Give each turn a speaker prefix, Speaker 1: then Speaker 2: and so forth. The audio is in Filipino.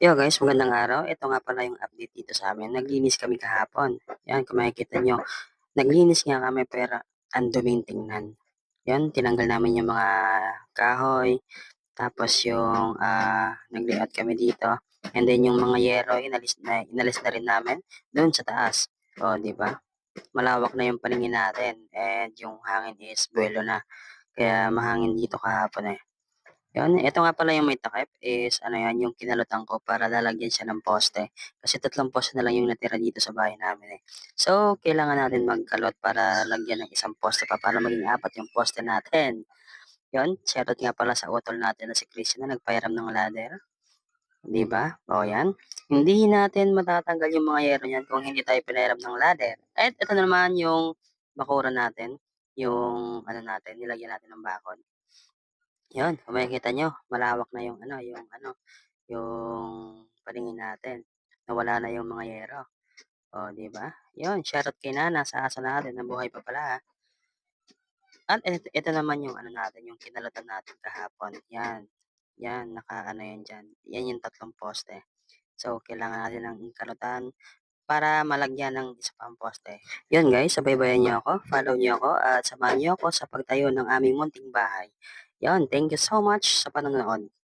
Speaker 1: Yo guys, magandang araw. Ito nga pala yung update dito sa amin. Naglinis kami kahapon. Yan, kung makikita nyo, naglinis nga kami pero ang duming tingnan. Yan, tinanggal namin yung mga kahoy, tapos yung nag-layout kami dito. And then yung mga yero, inalis na rin namin doon sa taas. O, di ba? Malawak na yung paningin natin. And yung hangin is buwelo na. Kaya mahangin dito kahapon eh. Yun, ito nga pala yung may takip is ano yan, yung kinalutan ko para lalagyan siya ng poste. Kasi 3 poste na lang yung natira dito sa bahay namin eh. So, kailangan natin magkalot para lagyan ng isang poste pa para maging 4 yung poste natin. Yun, shoutout nga pala sa utol natin na si Christian na nagpahiram ng ladder. Di ba? O yan. Hindi natin matatanggal yung mga yero niyan kung hindi tayo pinahiram ng ladder. At ito na naman yung bakura natin. Yung ano natin, nilagyan natin ng bakod. Yun, kung makikita nyo, malawak na yung paningin natin. Nawala na yung mga yero. O, di ba? Yun, shoutout kay Nana sa asa natin, nabuhay pa pala. At ito naman yung ano natin, yung kinalatan natin kahapon. Yan, naka yan dyan. Yan yung 3 poste. So, kailangan natin ng kalutan para malagyan ng isa pang poste. Yun guys, sabaybayan niyo ako, follow niyo ako, at samahan niyo ako sa pagtayo ng aming munting bahay. Yun, thank you so much sa panonood.